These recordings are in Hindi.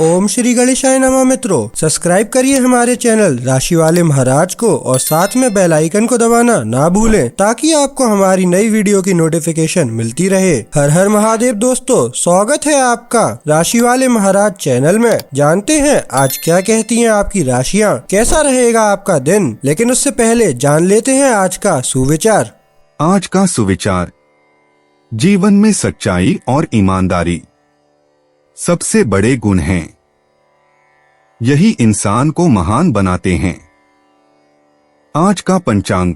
ओम श्री गणेशाय नमः। मित्रों, सब्सक्राइब करिए हमारे चैनल राशि वाले महाराज को और साथ में बेल आइकन को दबाना ना भूलें ताकि आपको हमारी नई वीडियो की नोटिफिकेशन मिलती रहे। हर हर महादेव। दोस्तों, स्वागत है आपका राशि वाले महाराज चैनल में। जानते हैं आज क्या कहती हैं आपकी राशियां, कैसा रहेगा आपका दिन। लेकिन उससे पहले जान लेते हैं आज का सुविचार। आज का सुविचार, जीवन में सच्चाई और ईमानदारी सबसे बड़े गुण हैं। यही इंसान को महान बनाते हैं। आज का पंचांग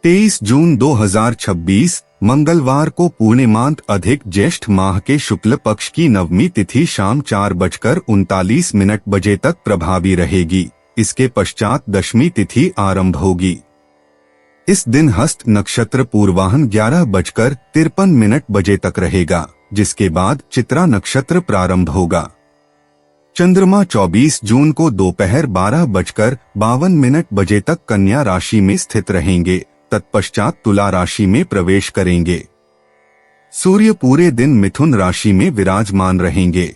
23 जून 2026 मंगलवार को पूर्णिमांत अधिक ज्येष्ठ माह के शुक्ल पक्ष की नवमी तिथि शाम 4:39 बजे तक प्रभावी रहेगी। इसके पश्चात दशमी तिथि आरंभ होगी। इस दिन हस्त नक्षत्र पूर्वाहन 11:53 बजे तक रहेगा, जिसके बाद चित्रा नक्षत्र प्रारंभ होगा। चंद्रमा 24 जून को दोपहर 12:52 बजे तक कन्या राशि में स्थित रहेंगे, तत्पश्चात तुला राशि में प्रवेश करेंगे। सूर्य पूरे दिन मिथुन राशि में विराजमान रहेंगे।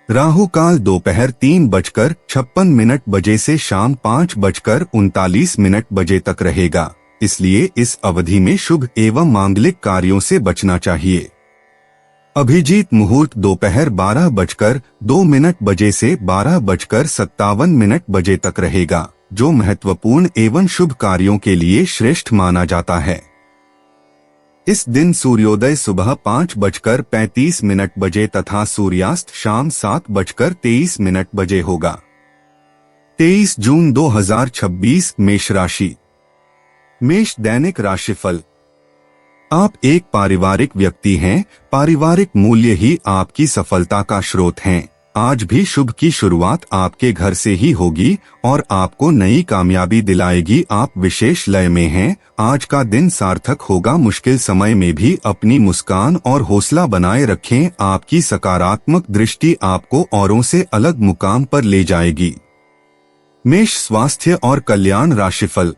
राहु काल दोपहर 3:56 बजे से शाम 5:39 बजे तक रहेगा, इसलिए इस अवधि में शुभ एवं मांगलिक कार्यों से बचना चाहिए। अभिजीत मुहूर्त दोपहर 12:02 बजे से 12:57 बजे तक रहेगा, जो महत्वपूर्ण एवं शुभ कार्यों के लिए श्रेष्ठ माना जाता है। इस दिन सूर्योदय सुबह 5:35 बजे तथा सूर्यास्त शाम 7:23 बजे होगा। 23 जून 2026 मेष राशि। मेष दैनिक राशिफल। आप एक पारिवारिक व्यक्ति हैं। पारिवारिक मूल्य ही आपकी सफलता का स्रोत हैं। आज भी शुभ की शुरुआत आपके घर से ही होगी और आपको नई कामयाबी दिलाएगी। आप विशेष लय में हैं। आज का दिन सार्थक होगा। मुश्किल समय में भी अपनी मुस्कान और हौसला बनाए रखें। आपकी सकारात्मक दृष्टि आपको औरों से अलग मुकाम पर ले जाएगी। मेष स्वास्थ्य और कल्याण राशिफल।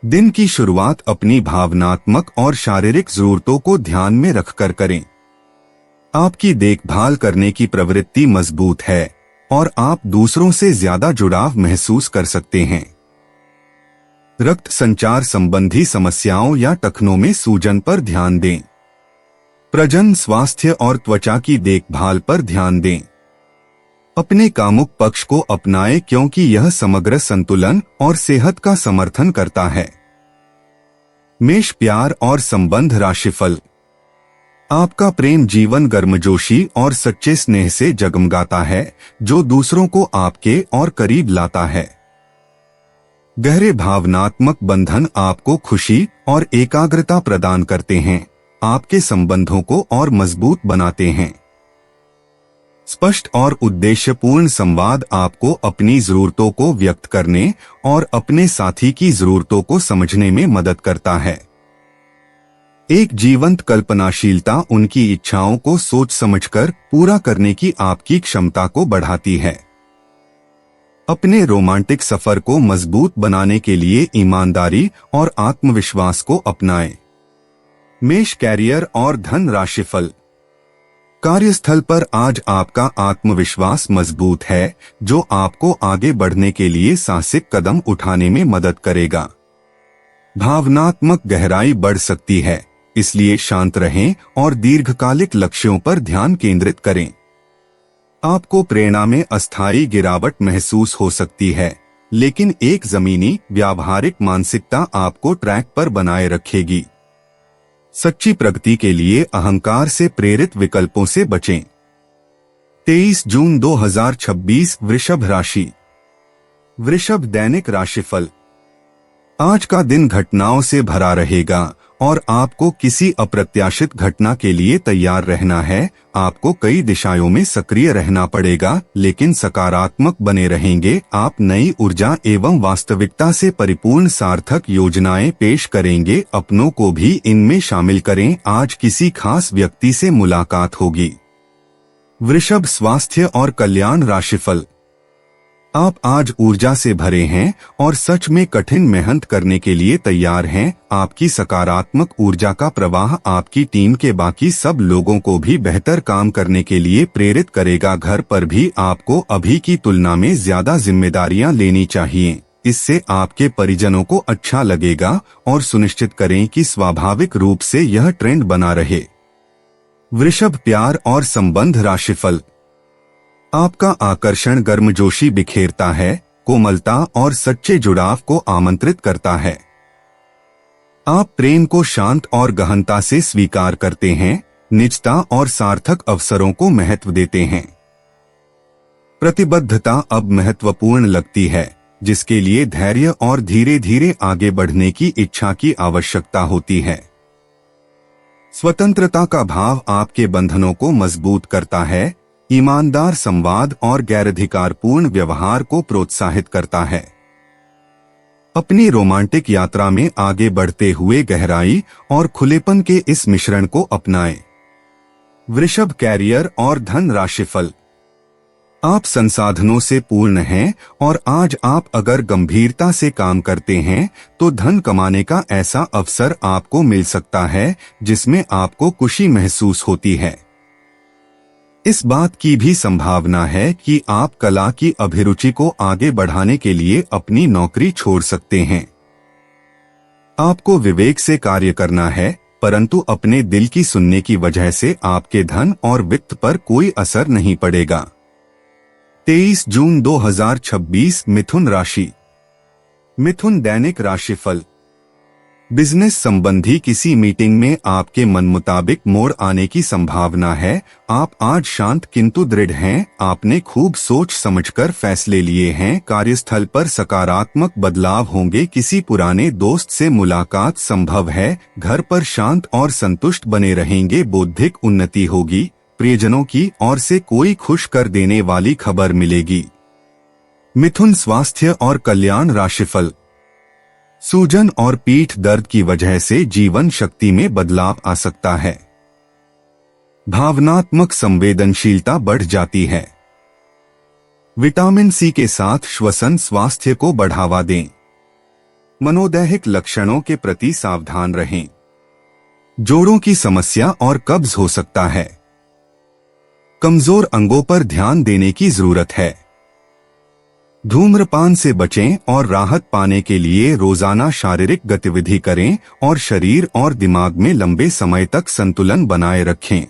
दिन की शुरुआत अपनी भावनात्मक और शारीरिक जरूरतों को ध्यान में रखकर करें। आपकी देखभाल करने की प्रवृत्ति मजबूत है और आप दूसरों से ज्यादा जुड़ाव महसूस कर सकते हैं। रक्त संचार संबंधी समस्याओं या टखनों में सूजन पर ध्यान दें। प्रजनन स्वास्थ्य और त्वचा की देखभाल पर ध्यान दें। अपने कामुक पक्ष को अपनाएं क्योंकि यह समग्र संतुलन और सेहत का समर्थन करता है। मेष प्यार और संबंध राशिफल। आपका प्रेम जीवन गर्मजोशी और सच्चे स्नेह से जगमगाता है, जो दूसरों को आपके और करीब लाता है। गहरे भावनात्मक बंधन आपको खुशी और एकाग्रता प्रदान करते हैं। आपके संबंधों को और मजबूत बनाते हैं। स्पष्ट और उद्देश्यपूर्ण संवाद आपको अपनी जरूरतों को व्यक्त करने और अपने साथी की जरूरतों को समझने में मदद करता है। एक जीवंत कल्पनाशीलता उनकी इच्छाओं को सोच समझकर पूरा करने की आपकी क्षमता को बढ़ाती है। अपने रोमांटिक सफर को मजबूत बनाने के लिए ईमानदारी और आत्मविश्वास को अपनाएं। मेष कैरियर और धन राशिफल। कार्यस्थल पर आज आपका आत्मविश्वास मजबूत है, जो आपको आगे बढ़ने के लिए साहसिक कदम उठाने में मदद करेगा। भावनात्मक गहराई बढ़ सकती है, इसलिए शांत रहें और दीर्घकालिक लक्ष्यों पर ध्यान केंद्रित करें। आपको प्रेरणा में अस्थायी गिरावट महसूस हो सकती है, लेकिन एक जमीनी व्यावहारिक मानसिकता आपको ट्रैक पर बनाए रखेगी। सच्ची प्रगति के लिए अहंकार से प्रेरित विकल्पों से बचें। 23 जून 2026 वृषभ राशि। वृषभ दैनिक राशिफल। आज का दिन घटनाओं से भरा रहेगा और आपको किसी अप्रत्याशित घटना के लिए तैयार रहना है। आपको कई दिशाओं में सक्रिय रहना पड़ेगा, लेकिन सकारात्मक बने रहेंगे। आप नई ऊर्जा एवं वास्तविकता से परिपूर्ण सार्थक योजनाएं पेश करेंगे। अपनों को भी इनमें शामिल करें। आज किसी खास व्यक्ति से मुलाकात होगी। वृषभ स्वास्थ्य और कल्याण राशिफल। आप आज ऊर्जा से भरे हैं और सच में कठिन मेहनत करने के लिए तैयार हैं। आपकी सकारात्मक ऊर्जा का प्रवाह आपकी टीम के बाकी सब लोगों को भी बेहतर काम करने के लिए प्रेरित करेगा। घर पर भी आपको अभी की तुलना में ज्यादा जिम्मेदारियां लेनी चाहिए। इससे आपके परिजनों को अच्छा लगेगा और सुनिश्चित करें कि स्वाभाविक रूप से यह ट्रेंड बना रहे। वृषभ, प्यार और संबंध राशिफल। आपका आकर्षण गर्मजोशी बिखेरता है, कोमलता और सच्चे जुड़ाव को आमंत्रित करता है। आप प्रेम को शांत और गहनता से स्वीकार करते हैं, निजता और सार्थक अवसरों को महत्व देते हैं। प्रतिबद्धता अब महत्वपूर्ण लगती है, जिसके लिए धैर्य और धीरे धीरे आगे बढ़ने की इच्छा की आवश्यकता होती है। स्वतंत्रता का भाव आपके बंधनों को मजबूत करता है, ईमानदार संवाद और गैराधिकारपूर्ण व्यवहार को प्रोत्साहित करता है। अपनी रोमांटिक यात्रा में आगे बढ़ते हुए गहराई और खुलेपन के इस मिश्रण को अपनाएं। वृषभ, कैरियर और धन राशिफल। आप संसाधनों से पूर्ण हैं और आज आप अगर गंभीरता से काम करते हैं तो धन कमाने का ऐसा अवसर आपको मिल सकता है जिसमें आपको खुशी महसूस होती है। इस बात की भी संभावना है कि आप कला की अभिरुचि को आगे बढ़ाने के लिए अपनी नौकरी छोड़ सकते हैं। आपको विवेक से कार्य करना है, परंतु अपने दिल की सुनने की वजह से आपके धन और वित्त पर कोई असर नहीं पड़ेगा। 23 जून 2026, मिथुन राशि। मिथुन, दैनिक राशिफल। बिजनेस संबंधी किसी मीटिंग में आपके मन मुताबिक मोड़ आने की संभावना है। आप आज शांत किंतु दृढ़ हैं। आपने खूब सोच समझकर फैसले लिए हैं। कार्यस्थल पर सकारात्मक बदलाव होंगे। किसी पुराने दोस्त से मुलाकात संभव है। घर पर शांत और संतुष्ट बने रहेंगे। बौद्धिक उन्नति होगी। प्रियजनों की ओर से कोई खुश कर देने वाली खबर मिलेगी। मिथुन, स्वास्थ्य और कल्याण राशिफल। सूजन और पीठ दर्द की वजह से जीवन शक्ति में बदलाव आ सकता है। भावनात्मक संवेदनशीलता बढ़ जाती है। विटामिन सी के साथ श्वसन स्वास्थ्य को बढ़ावा दें। मनोदैहिक लक्षणों के प्रति सावधान रहें। जोड़ों की समस्या और कब्ज हो सकता है। कमजोर अंगों पर ध्यान देने की जरूरत है। धूम्रपान से बचें और राहत पाने के लिए रोजाना शारीरिक गतिविधि करें और शरीर और दिमाग में लंबे समय तक संतुलन बनाए रखें।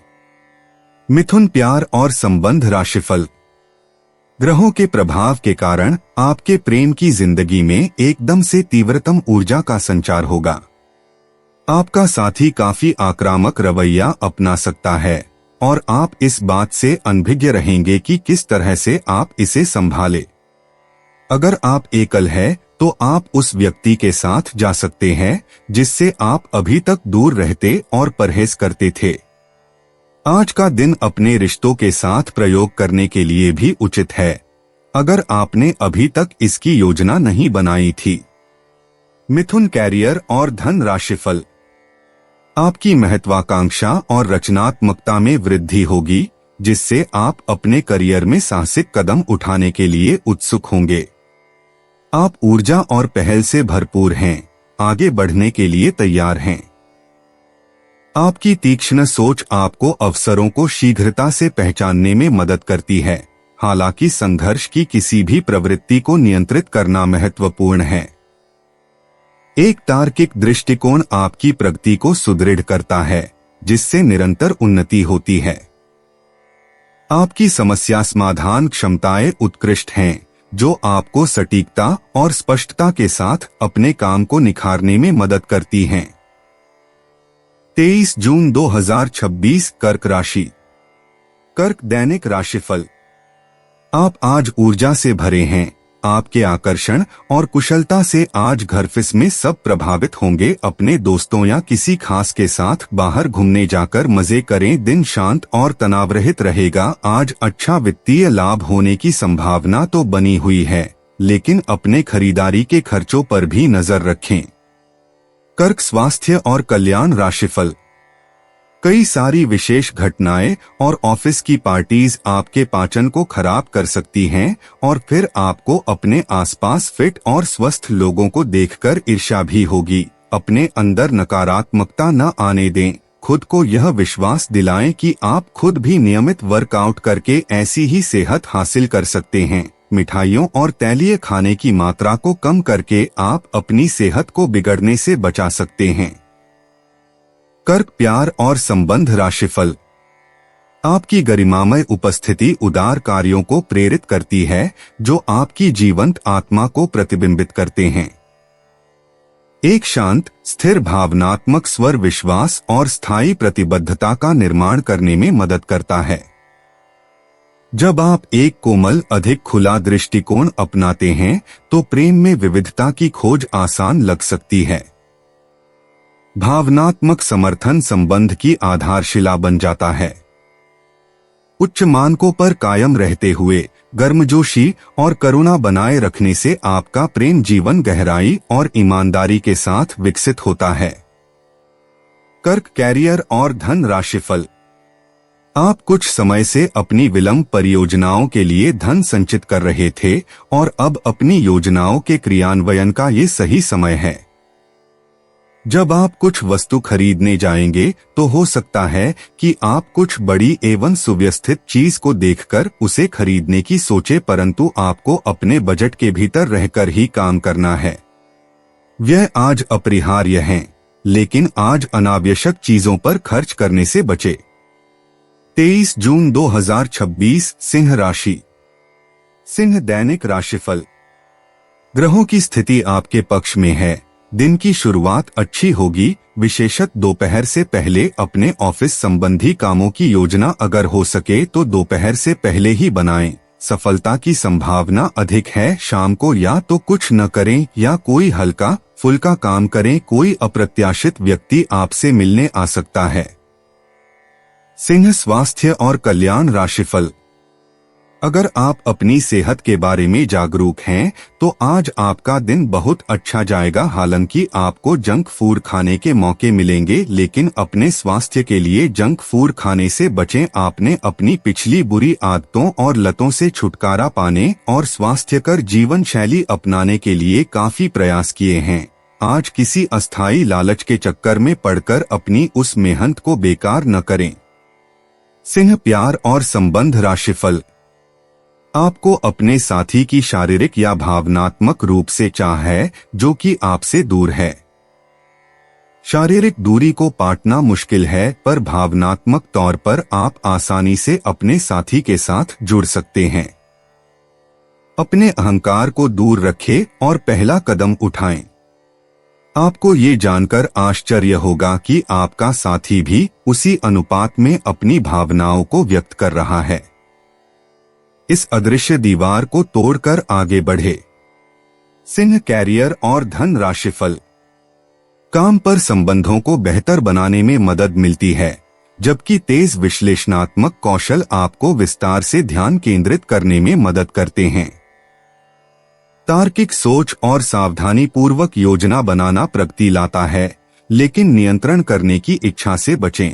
मिथुन, प्यार और संबंध राशिफल। ग्रहों के प्रभाव के कारण आपके प्रेम की जिंदगी में एकदम से तीव्रतम ऊर्जा का संचार होगा। आपका साथी काफी आक्रामक रवैया अपना सकता है और आप इस बात से अनभिज्ञ रहेंगे कि किस तरह से आप इसे संभालें। अगर आप एकल हैं तो आप उस व्यक्ति के साथ जा सकते हैं जिससे आप अभी तक दूर रहते और परहेज करते थे। आज का दिन अपने रिश्तों के साथ प्रयोग करने के लिए भी उचित है, अगर आपने अभी तक इसकी योजना नहीं बनाई थी। मिथुन, कैरियर और धन राशिफल। आपकी महत्वाकांक्षा और रचनात्मकता में वृद्धि होगी, जिससे आप अपने करियर में साहसिक कदम उठाने के लिए उत्सुक होंगे। आप ऊर्जा और पहल से भरपूर हैं, आगे बढ़ने के लिए तैयार हैं। आपकी तीक्ष्ण सोच आपको अवसरों को शीघ्रता से पहचानने में मदद करती है। हालांकि संघर्ष की किसी भी प्रवृत्ति को नियंत्रित करना महत्वपूर्ण है। एक तार्किक दृष्टिकोण आपकी प्रगति को सुदृढ़ करता है, जिससे निरंतर उन्नति होती है। आपकी समस्या समाधान क्षमताएं उत्कृष्ट हैं, जो आपको सटीकता और स्पष्टता के साथ अपने काम को निखारने में मदद करती हैं। 23 जून 2026, कर्क राशि। कर्क, दैनिक राशिफल। आप आज ऊर्जा से भरे हैं। आपके आकर्षण और कुशलता से आज घर फिस में सब प्रभावित होंगे। अपने दोस्तों या किसी खास के साथ बाहर घूमने जाकर मजे करें। दिन शांत और तनावरहित रहेगा। आज अच्छा वित्तीय लाभ होने की संभावना तो बनी हुई है, लेकिन अपने खरीदारी के खर्चों पर भी नजर रखें। कर्क, स्वास्थ्य और कल्याण राशिफल। कई सारी विशेष घटनाएं और ऑफिस की पार्टीज आपके पाचन को खराब कर सकती हैं और फिर आपको अपने आसपास फिट और स्वस्थ लोगों को देखकर ईर्ष्या भी होगी। अपने अंदर नकारात्मकता न आने दें। खुद को यह विश्वास दिलाएं कि आप खुद भी नियमित वर्कआउट करके ऐसी ही सेहत हासिल कर सकते हैं। मिठाइयों और तैलीय खाने की मात्रा को कम करके आप अपनी सेहत को बिगड़ने से बचा सकते हैं। कर्क, प्यार और संबंध राशिफल। आपकी गरिमामय उपस्थिति उदार कार्यों को प्रेरित करती है जो आपकी जीवंत आत्मा को प्रतिबिंबित करते हैं। एक शांत, स्थिर भावनात्मक स्वर विश्वास और स्थायी प्रतिबद्धता का निर्माण करने में मदद करता है। जब आप एक कोमल, अधिक खुला दृष्टिकोण अपनाते हैं तो प्रेम में विविधता की खोज आसान लग सकती है। भावनात्मक समर्थन संबंध की आधारशिला बन जाता है। उच्च मानकों पर कायम रहते हुए गर्मजोशी और करुणा बनाए रखने से आपका प्रेम जीवन गहराई और ईमानदारी के साथ विकसित होता है। कर्क, कैरियर और धन राशिफल। आप कुछ समय से अपनी विलंब परियोजनाओं के लिए धन संचित कर रहे थे और अब अपनी योजनाओं के क्रियान्वयन का ये सही समय है। जब आप कुछ वस्तु खरीदने जाएंगे तो हो सकता है कि आप कुछ बड़ी एवं सुव्यवस्थित चीज को देखकर उसे खरीदने की सोचे, परंतु आपको अपने बजट के भीतर रहकर ही काम करना है। व्यय आज अपरिहार्य हैं, लेकिन आज अनावश्यक चीजों पर खर्च करने से बचे। 23 जून 2026 सिंह राशि। सिंह, दैनिक राशिफल। ग्रहों की स्थिति आपके पक्ष में है। दिन की शुरुआत अच्छी होगी। विशेषतः दोपहर से पहले अपने ऑफिस संबंधी कामों की योजना अगर हो सके तो दोपहर से पहले ही बनाएं। सफलता की संभावना अधिक है। शाम को या तो कुछ न करें या कोई हल्का फुल्का काम करें। कोई अप्रत्याशित व्यक्ति आपसे मिलने आ सकता है। सिंह, स्वास्थ्य और कल्याण राशिफल। अगर आप अपनी सेहत के बारे में जागरूक हैं तो आज आपका दिन बहुत अच्छा जाएगा। हालांकि आपको जंक फूड खाने के मौके मिलेंगे, लेकिन अपने स्वास्थ्य के लिए जंक फूड खाने से बचें। आपने अपनी पिछली बुरी आदतों और लतों से छुटकारा पाने और स्वास्थ्यकर जीवन शैली अपनाने के लिए काफी प्रयास किए हैं। आज किसी अस्थायी लालच के चक्कर में पड़कर अपनी उस मेहनत को बेकार न करें। सिंह, प्यार और संबंध राशिफल। आपको अपने साथी की शारीरिक या भावनात्मक रूप से चाह है जो कि आपसे दूर है। शारीरिक दूरी को पाटना मुश्किल है, पर भावनात्मक तौर पर आप आसानी से अपने साथी के साथ जुड़ सकते हैं। अपने अहंकार को दूर रखें और पहला कदम उठाएं। आपको ये जानकर आश्चर्य होगा कि आपका साथी भी उसी अनुपात में अपनी भावनाओं को व्यक्त कर रहा है। इस अदृश्य दीवार को तोड़कर आगे बढ़े। सिंह, कैरियर और धन राशिफल। काम पर संबंधों को बेहतर बनाने में मदद मिलती है, जबकि तेज विश्लेषणात्मक कौशल आपको विस्तार से ध्यान केंद्रित करने में मदद करते हैं। तार्किक सोच और सावधानी पूर्वक योजना बनाना प्रगति लाता है, लेकिन नियंत्रण करने की इच्छा से बचें।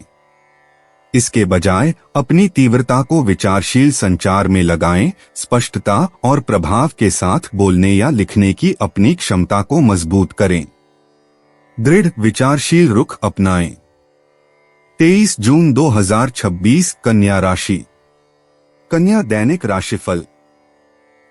इसके बजाय अपनी तीव्रता को विचारशील संचार में लगाएं। स्पष्टता और प्रभाव के साथ बोलने या लिखने की अपनी क्षमता को मजबूत करें। दृढ़ विचारशील रुख अपनाएं। 23 जून 2026 कन्या राशि। कन्या, दैनिक राशिफल।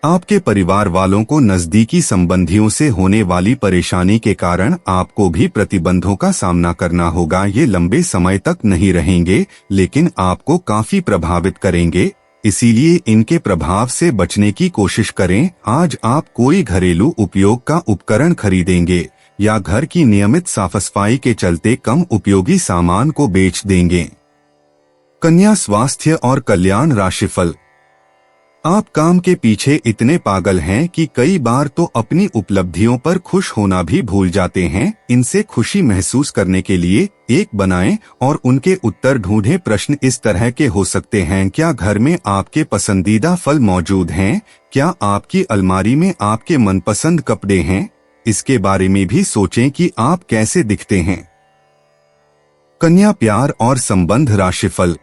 आपके परिवार वालों को नजदीकी संबंधियों से होने वाली परेशानी के कारण आपको भी प्रतिबंधों का सामना करना होगा। ये लंबे समय तक नहीं रहेंगे, लेकिन आपको काफी प्रभावित करेंगे, इसीलिए इनके प्रभाव से बचने की कोशिश करें। आज आप कोई घरेलू उपयोग का उपकरण खरीदेंगे या घर की नियमित साफ सफाई के चलते कम उपयोगी सामान को बेच देंगे। कन्या, स्वास्थ्य और कल्याण राशिफल। आप काम के पीछे इतने पागल हैं कि कई बार तो अपनी उपलब्धियों पर खुश होना भी भूल जाते हैं। इनसे खुशी महसूस करने के लिए एक बनाएं और उनके उत्तर ढूंढें। प्रश्न इस तरह के हो सकते हैं: क्या घर में आपके पसंदीदा फल मौजूद हैं? क्या आपकी अलमारी में आपके मनपसंद कपड़े हैं? इसके बारे में भी सोचें कि आप कैसे दिखते हैं। कन्या प्यार और संबंध राशिफल।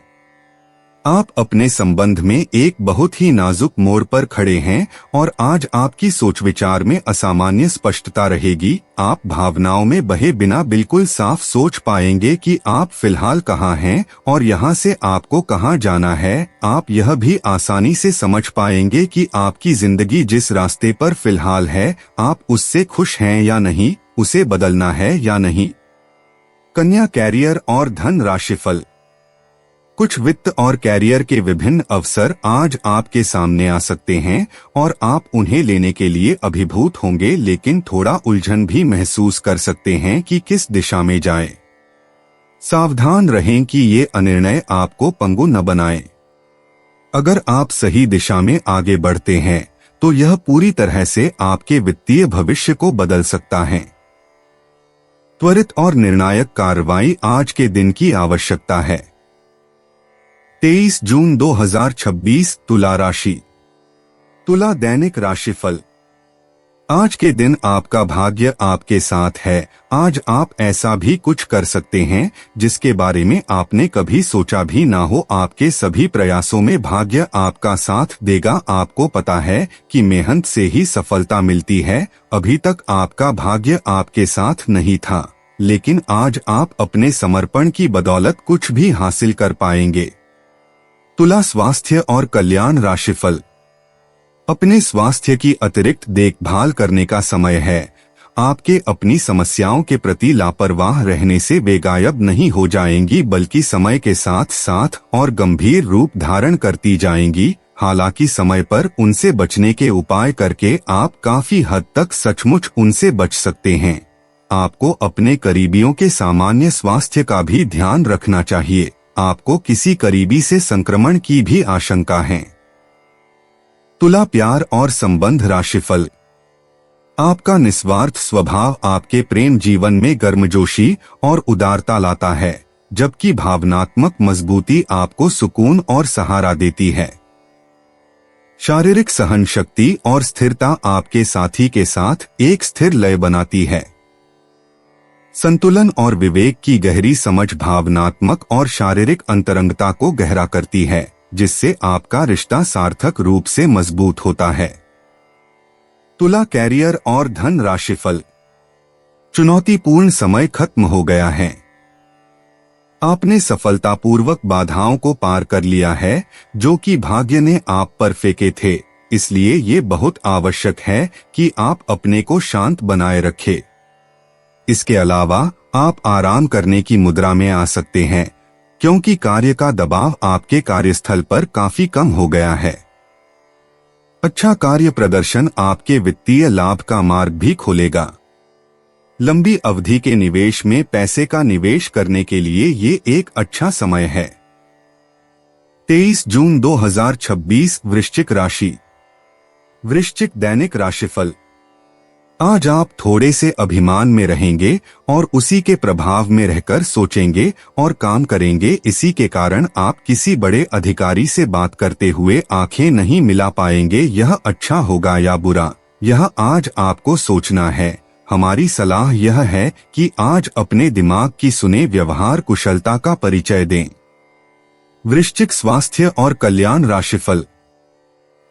आप अपने संबंध में एक बहुत ही नाजुक मोड़ पर खड़े हैं और आज आपकी सोच विचार में असामान्य स्पष्टता रहेगी। आप भावनाओं में बहे बिना बिल्कुल साफ सोच पाएंगे कि आप फिलहाल कहाँ हैं और यहाँ से आपको कहाँ जाना है। आप यह भी आसानी से समझ पाएंगे कि आपकी जिंदगी जिस रास्ते पर फिलहाल है, आप उससे खुश हैं या नहीं, उसे बदलना है या नहीं। कन्या कैरियर और धन राशिफल। कुछ वित्त और कैरियर के विभिन्न अवसर आज आपके सामने आ सकते हैं और आप उन्हें लेने के लिए अभिभूत होंगे, लेकिन थोड़ा उलझन भी महसूस कर सकते हैं कि किस दिशा में जाएं। सावधान रहें कि ये अनिर्णय आपको पंगु न बनाए। अगर आप सही दिशा में आगे बढ़ते हैं तो यह पूरी तरह से आपके वित्तीय भविष्य को बदल सकता है। त्वरित और निर्णायक कार्रवाई आज के दिन की आवश्यकता है। 23 जून 2026 तुला राशि। तुला दैनिक राशिफल। आज के दिन आपका भाग्य आपके साथ है। आज आप ऐसा भी कुछ कर सकते हैं जिसके बारे में आपने कभी सोचा भी ना हो। आपके सभी प्रयासों में भाग्य आपका साथ देगा। आपको पता है कि मेहनत से ही सफलता मिलती है। अभी तक आपका भाग्य आपके साथ नहीं था, लेकिन आज आप अपने समर्पण की बदौलत कुछ भी हासिल कर पाएंगे। तुला स्वास्थ्य और कल्याण राशिफल। अपने स्वास्थ्य की अतिरिक्त देखभाल करने का समय है। आपके अपनी समस्याओं के प्रति लापरवाह रहने से वे गायब नहीं हो जाएंगी, बल्कि समय के साथ साथ और गंभीर रूप धारण करती जाएंगी। हालांकि समय पर उनसे बचने के उपाय करके आप काफी हद तक सचमुच उनसे बच सकते हैं। आपको अपने करीबियों के सामान्य स्वास्थ्य का भी ध्यान रखना चाहिए। आपको किसी करीबी से संक्रमण की भी आशंका है। तुला प्यार और संबंध राशिफल। आपका निस्वार्थ स्वभाव आपके प्रेम जीवन में गर्मजोशी और उदारता लाता है, जबकि भावनात्मक मजबूती आपको सुकून और सहारा देती है। शारीरिक सहन शक्ति और स्थिरता आपके साथी के साथ एक स्थिर लय बनाती है। संतुलन और विवेक की गहरी समझ भावनात्मक और शारीरिक अंतरंगता को गहरा करती है, जिससे आपका रिश्ता सार्थक रूप से मजबूत होता है। तुला कैरियर और धन राशिफल। चुनौतीपूर्ण समय खत्म हो गया है। आपने सफलतापूर्वक बाधाओं को पार कर लिया है जो कि भाग्य ने आप पर फेंके थे। इसलिए ये बहुत आवश्यक है कि आप अपने को शांत बनाए रखें। इसके अलावा आप आराम करने की मुद्रा में आ सकते हैं, क्योंकि कार्य का दबाव आपके कार्यस्थल पर काफी कम हो गया है। अच्छा कार्य प्रदर्शन आपके वित्तीय लाभ का मार्ग भी खोलेगा। लंबी अवधि के निवेश में पैसे का निवेश करने के लिए ये एक अच्छा समय है। 23 जून 2026 वृश्चिक राशि। वृश्चिक दैनिक राशिफल। आज आप थोड़े से अभिमान में रहेंगे और उसी के प्रभाव में रहकर सोचेंगे और काम करेंगे। इसी के कारण आप किसी बड़े अधिकारी से बात करते हुए आंखें नहीं मिला पाएंगे। यह अच्छा होगा या बुरा, यह आज आपको सोचना है। हमारी सलाह यह है कि आज अपने दिमाग की सुने व्यवहार कुशलता का परिचय दें। वृश्चिक स्वास्थ्य और कल्याण राशिफल।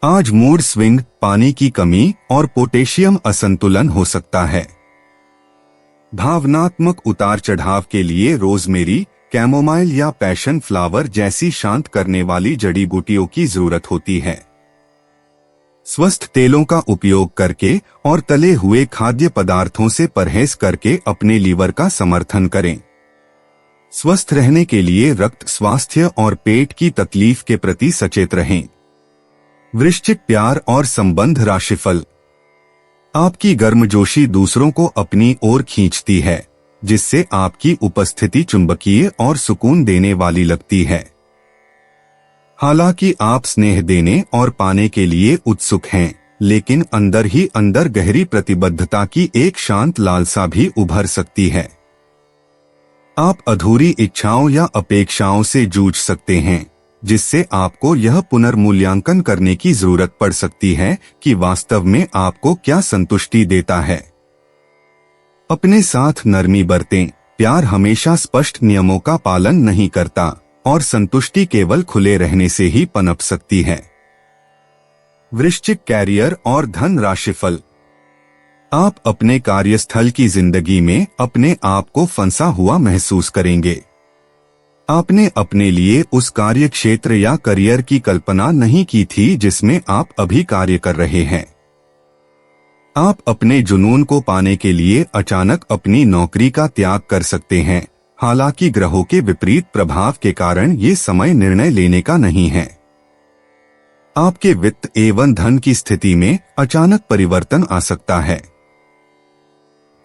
आज मूड स्विंग, पानी की कमी और पोटेशियम असंतुलन हो सकता है। भावनात्मक उतार चढ़ाव के लिए रोजमेरी, कैमोमाइल या पैशन फ्लावर जैसी शांत करने वाली जड़ी बूटियों की जरूरत होती है। स्वस्थ तेलों का उपयोग करके और तले हुए खाद्य पदार्थों से परहेज करके अपने लीवर का समर्थन करें। स्वस्थ रहने के लिए रक्त स्वास्थ्य और पेट की तकलीफ के प्रति सचेत रहें। वृश्चिक प्यार और संबंध राशिफल। आपकी गर्मजोशी दूसरों को अपनी ओर खींचती है, जिससे आपकी उपस्थिति चुंबकीय और सुकून देने वाली लगती है। हालांकि आप स्नेह देने और पाने के लिए उत्सुक हैं, लेकिन अंदर ही अंदर गहरी प्रतिबद्धता की एक शांत लालसा भी उभर सकती है। आप अधूरी इच्छाओं या अपेक्षाओं से जूझ सकते हैं, जिससे आपको यह पुनर्मूल्यांकन करने की जरूरत पड़ सकती है कि वास्तव में आपको क्या संतुष्टि देता है। अपने साथ नरमी बरतें, प्यार हमेशा स्पष्ट नियमों का पालन नहीं करता और संतुष्टि केवल खुले रहने से ही पनप सकती है। वृश्चिक कैरियर और धन राशिफल। आप अपने कार्यस्थल की जिंदगी में अपने आप को फंसा हुआ महसूस करेंगे। आपने अपने लिए उस कार्य क्षेत्र या करियर की कल्पना नहीं की थी जिसमें आप अभी कार्य कर रहे हैं। आप अपने जुनून को पाने के लिए अचानक अपनी नौकरी का त्याग कर सकते हैं। हालांकि ग्रहों के विपरीत प्रभाव के कारण ये समय निर्णय लेने का नहीं है। आपके वित्त एवं धन की स्थिति में अचानक परिवर्तन आ सकता है।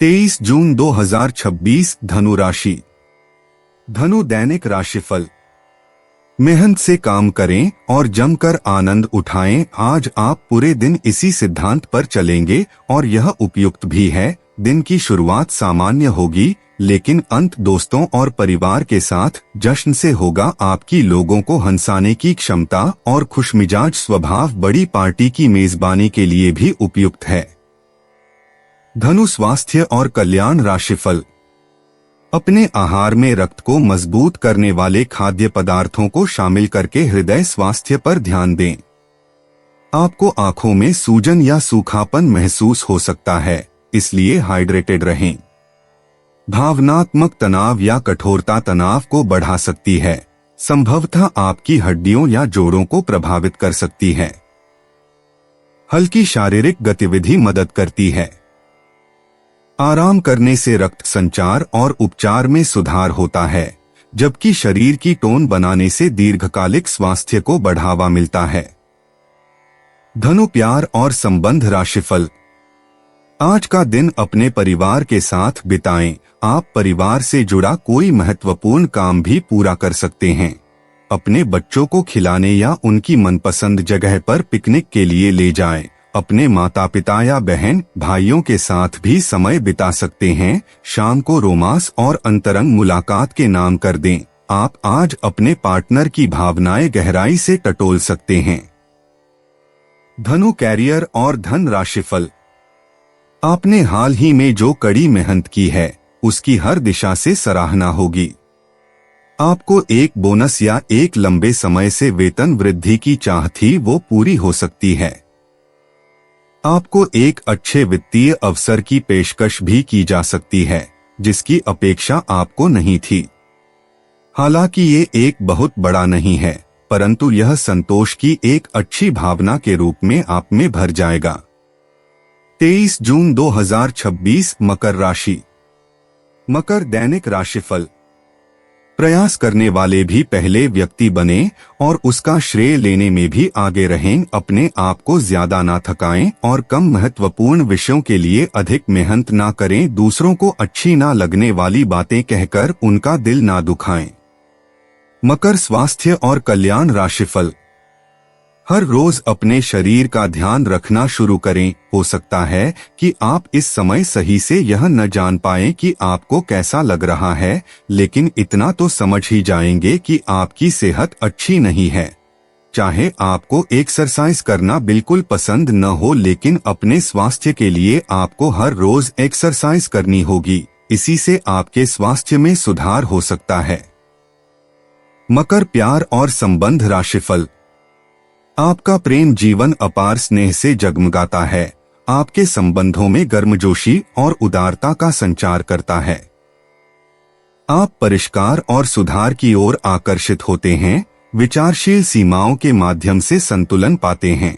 23 जून 2026 धनु राशि। धनु दैनिक राशिफल। मेहनत से काम करें और जमकर आनंद उठाएं। आज आप पूरे दिन इसी सिद्धांत पर चलेंगे और यह उपयुक्त भी है। दिन की शुरुआत सामान्य होगी, लेकिन अंत दोस्तों और परिवार के साथ जश्न से होगा। आपकी लोगों को हंसाने की क्षमता और खुशमिजाज स्वभाव बड़ी पार्टी की मेजबानी के लिए भी उपयुक्त है। धनु स्वास्थ्य और कल्याण राशिफल। अपने आहार में रक्त को मजबूत करने वाले खाद्य पदार्थों को शामिल करके हृदय स्वास्थ्य पर ध्यान दें। आपको आंखों में सूजन या सूखापन महसूस हो सकता है, इसलिए हाइड्रेटेड रहें। भावनात्मक तनाव या कठोरता तनाव को बढ़ा सकती है, संभवतः आपकी हड्डियों या जोड़ों को प्रभावित कर सकती है। हल्की शारीरिक गतिविधि मदद करती है। आराम करने से रक्त संचार और उपचार में सुधार होता है, जबकि शरीर की टोन बनाने से दीर्घकालिक स्वास्थ्य को बढ़ावा मिलता है। धनु प्यार और संबंध राशिफल। आज का दिन अपने परिवार के साथ बिताएं। आप परिवार से जुड़ा कोई महत्वपूर्ण काम भी पूरा कर सकते हैं। अपने बच्चों को खिलाने या उनकी मनपसंद जगह पर पिकनिक के लिए ले जाएं। अपने माता पिता या बहन भाइयों के साथ भी समय बिता सकते हैं। शाम को रोमांस और अंतरंग मुलाकात के नाम कर दें। आप आज अपने पार्टनर की भावनाएं गहराई से टटोल सकते हैं। धनु कैरियर और धन राशिफल। आपने हाल ही में जो कड़ी मेहनत की है, उसकी हर दिशा से सराहना होगी। आपको एक बोनस या एक लंबे समय से वेतन वृद्धि की चाह थी, वो पूरी हो सकती है। आपको एक अच्छे वित्तीय अवसर की पेशकश भी की जा सकती है, जिसकी अपेक्षा आपको नहीं थी। हालांकि ये एक बहुत बड़ा नहीं है, परंतु यह संतोष की एक अच्छी भावना के रूप में आप में भर जाएगा। 23 जून 2026 मकर राशि। मकर दैनिक राशिफल। प्रयास करने वाले भी पहले व्यक्ति बने और उसका श्रेय लेने में भी आगे रहें। अपने आप को ज्यादा ना थकाएं और कम महत्वपूर्ण विषयों के लिए अधिक मेहनत ना करें। दूसरों को अच्छी ना लगने वाली बातें कहकर उनका दिल ना दुखाएं। मकर स्वास्थ्य और कल्याण राशिफल। हर रोज अपने शरीर का ध्यान रखना शुरू करें। हो सकता है कि आप इस समय सही से यह न जान पाएं कि आपको कैसा लग रहा है, लेकिन इतना तो समझ ही जाएंगे कि आपकी सेहत अच्छी नहीं है। चाहे आपको एक्सरसाइज करना बिल्कुल पसंद न हो, लेकिन अपने स्वास्थ्य के लिए आपको हर रोज एक्सरसाइज करनी होगी। इसी से आपके स्वास्थ्य में सुधार हो सकता है। मकर प्यार और संबंध राशिफल। आपका प्रेम जीवन अपार स्नेह से जगमगाता है। आपके संबंधों में गर्मजोशी और उदारता का संचार करता है। आप परिष्कार और सुधार की ओर आकर्षित होते हैं। विचारशील सीमाओं के माध्यम से संतुलन पाते हैं।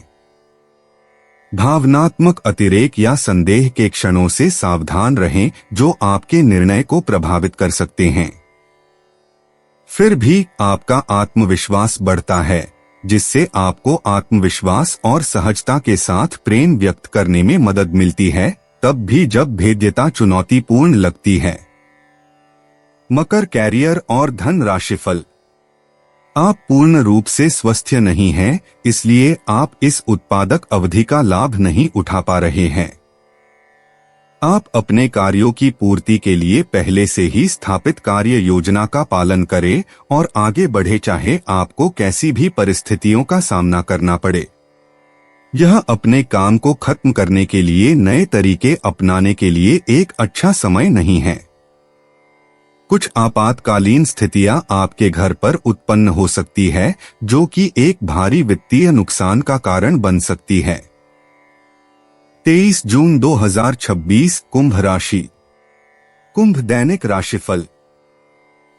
भावनात्मक अतिरेक या संदेह के क्षणों से सावधान रहें, जो आपके निर्णय को प्रभावित कर सकते हैं। फिर भी आपका आत्मविश्वास बढ़ता है, जिससे आपको आत्मविश्वास और सहजता के साथ प्रेम व्यक्त करने में मदद मिलती है, तब भी जब भेद्यता चुनौतीपूर्ण लगती है। मकर कैरियर और धन राशिफल। आप पूर्ण रूप से स्वस्थ नहीं हैं, इसलिए आप इस उत्पादक अवधि का लाभ नहीं उठा पा रहे हैं। आप अपने कार्यों की पूर्ति के लिए पहले से ही स्थापित कार्य योजना का पालन करें और आगे बढ़े, चाहे आपको कैसी भी परिस्थितियों का सामना करना पड़े। यह अपने काम को खत्म करने के लिए नए तरीके अपनाने के लिए एक अच्छा समय नहीं है। कुछ आपातकालीन स्थितियां आपके घर पर उत्पन्न हो सकती है, जो कि एक भारी वित्तीय नुकसान का कारण बन सकती है। 23 जून 2026 कुंभ राशि। कुंभ दैनिक राशिफल।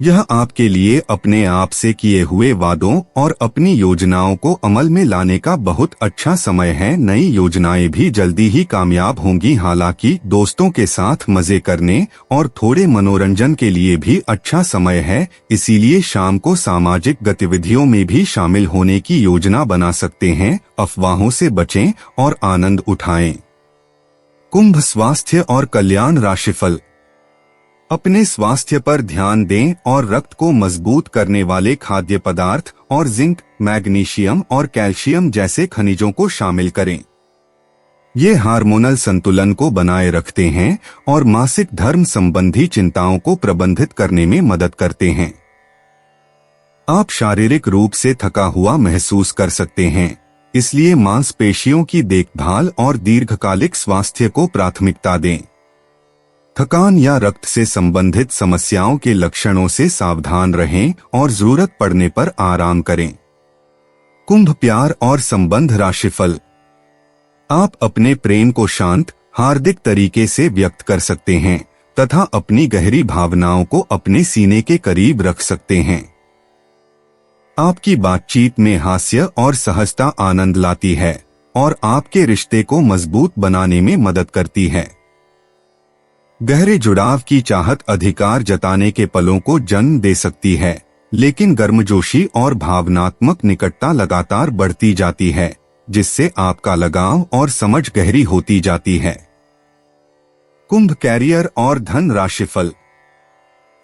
यह आपके लिए अपने आप से किए हुए वादों और अपनी योजनाओं को अमल में लाने का बहुत अच्छा समय है। नई योजनाएं भी जल्दी ही कामयाब होंगी। हालांकि दोस्तों के साथ मजे करने और थोड़े मनोरंजन के लिए भी अच्छा समय है, इसीलिए शाम को सामाजिक गतिविधियों में भी शामिल होने की योजना बना सकते हैं। अफवाहों से बचें और आनंद उठाएं। कुंभ स्वास्थ्य और कल्याण राशिफल। अपने स्वास्थ्य पर ध्यान दें और रक्त को मजबूत करने वाले खाद्य पदार्थ और जिंक, मैग्नीशियम और कैल्शियम जैसे खनिजों को शामिल करें। ये हार्मोनल संतुलन को बनाए रखते हैं और मासिक धर्म संबंधी चिंताओं को प्रबंधित करने में मदद करते हैं। आप शारीरिक रूप से थका हुआ महसूस कर सकते हैं, इसलिए मांसपेशियों की देखभाल और दीर्घकालिक स्वास्थ्य को प्राथमिकता दें। थकान या रक्त से संबंधित समस्याओं के लक्षणों से सावधान रहें और जरूरत पड़ने पर आराम करें। कुंभ प्यार और संबंध राशिफल। आप अपने प्रेम को शांत, हार्दिक तरीके से व्यक्त कर सकते हैं तथा अपनी गहरी भावनाओं को अपने सीने के करीब रख सकते हैं। आपकी बातचीत में हास्य और सहजता आनंद लाती है और आपके रिश्ते को मजबूत बनाने में मदद करती है। गहरे जुड़ाव की चाहत अधिकार जताने के पलों को जन्म दे सकती है, लेकिन गर्मजोशी और भावनात्मक निकटता लगातार बढ़ती जाती है, जिससे आपका लगाव और समझ गहरी होती जाती है। कुंभ कैरियर और धन राशिफल।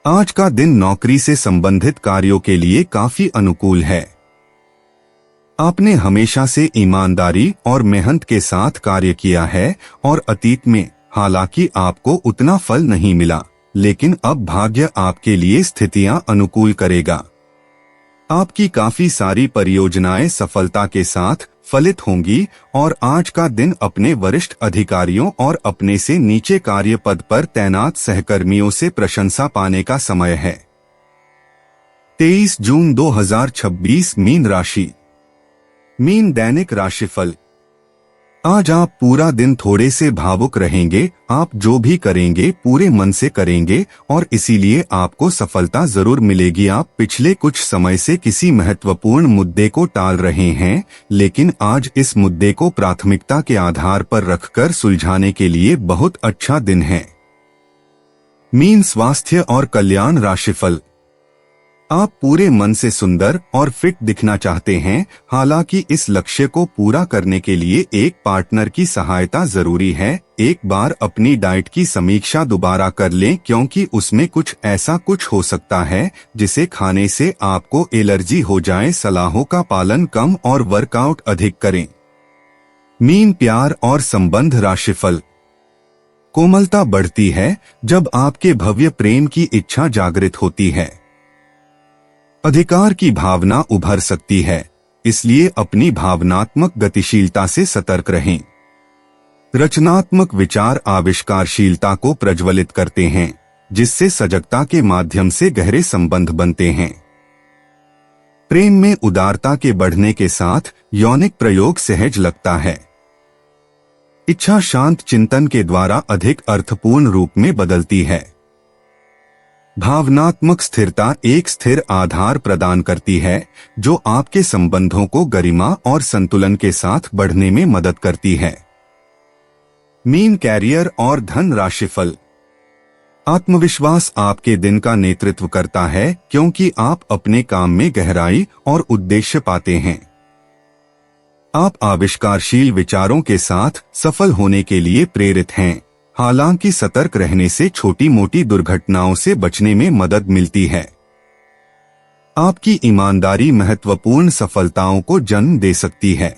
आज का दिन नौकरी से संबंधित कार्यों के लिए काफी अनुकूल है। आपने हमेशा से ईमानदारी और मेहनत के साथ कार्य किया है और अतीत में हालांकि आपको उतना फल नहीं मिला, लेकिन अब भाग्य आपके लिए स्थितियां अनुकूल करेगा। आपकी काफी सारी परियोजनाएं सफलता के साथ फलित होंगी और आज का दिन अपने वरिष्ठ अधिकारियों और अपने से नीचे कार्य पद पर तैनात सहकर्मियों से प्रशंसा पाने का समय है। 23 जून 2026 मीन राशि। मीन दैनिक राशिफल। आज आप पूरा दिन थोड़े से भावुक रहेंगे। आप जो भी करेंगे पूरे मन से करेंगे और इसीलिए आपको सफलता जरूर मिलेगी। आप पिछले कुछ समय से किसी महत्वपूर्ण मुद्दे को टाल रहे हैं, लेकिन आज इस मुद्दे को प्राथमिकता के आधार पर रखकर सुलझाने के लिए बहुत अच्छा दिन है। मीन स्वास्थ्य और कल्याण राशिफल। आप पूरे मन से सुंदर और फिट दिखना चाहते हैं, हालांकि इस लक्ष्य को पूरा करने के लिए एक पार्टनर की सहायता जरूरी है। एक बार अपनी डाइट की समीक्षा दोबारा कर लें, क्योंकि उसमें कुछ हो सकता है जिसे खाने से आपको एलर्जी हो जाए। सलाहों का पालन कम और वर्कआउट अधिक करें। मीन प्यार और संबंध राशिफल। कोमलता बढ़ती है जब आपके भव्य प्रेम की इच्छा जागृत होती है। अधिकार की भावना उभर सकती है, इसलिए अपनी भावनात्मक गतिशीलता से सतर्क रहें। रचनात्मक विचार आविष्कारशीलता को प्रज्वलित करते हैं, जिससे सजगता के माध्यम से गहरे संबंध बनते हैं। प्रेम में उदारता के बढ़ने के साथ यौनिक प्रयोग सहज लगता है। इच्छा शांत चिंतन के द्वारा अधिक अर्थपूर्ण रूप में बदलती है। भावनात्मक स्थिरता एक स्थिर आधार प्रदान करती है, जो आपके संबंधों को गरिमा और संतुलन के साथ बढ़ने में मदद करती है। मीन कैरियर और धन राशिफल। आत्मविश्वास आपके दिन का नेतृत्व करता है, क्योंकि आप अपने काम में गहराई और उद्देश्य पाते हैं। आप आविष्कारशील विचारों के साथ सफल होने के लिए प्रेरित हैं, हालांकि सतर्क रहने से छोटी मोटी दुर्घटनाओं से बचने में मदद मिलती है। आपकी ईमानदारी महत्वपूर्ण सफलताओं को जन्म दे सकती है।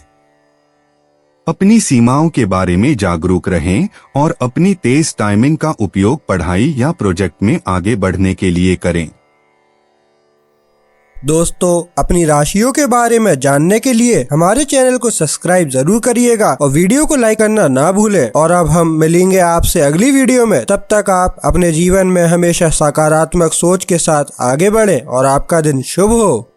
अपनी सीमाओं के बारे में जागरूक रहें और अपनी तेज टाइमिंग का उपयोग पढ़ाई या प्रोजेक्ट में आगे बढ़ने के लिए करें। दोस्तों, अपनी राशियों के बारे में जानने के लिए हमारे चैनल को सब्सक्राइब जरूर करिएगा और वीडियो को लाइक करना ना भूलें। और अब हम मिलेंगे आपसे अगली वीडियो में। तब तक आप अपने जीवन में हमेशा सकारात्मक सोच के साथ आगे बढ़ें और आपका दिन शुभ हो।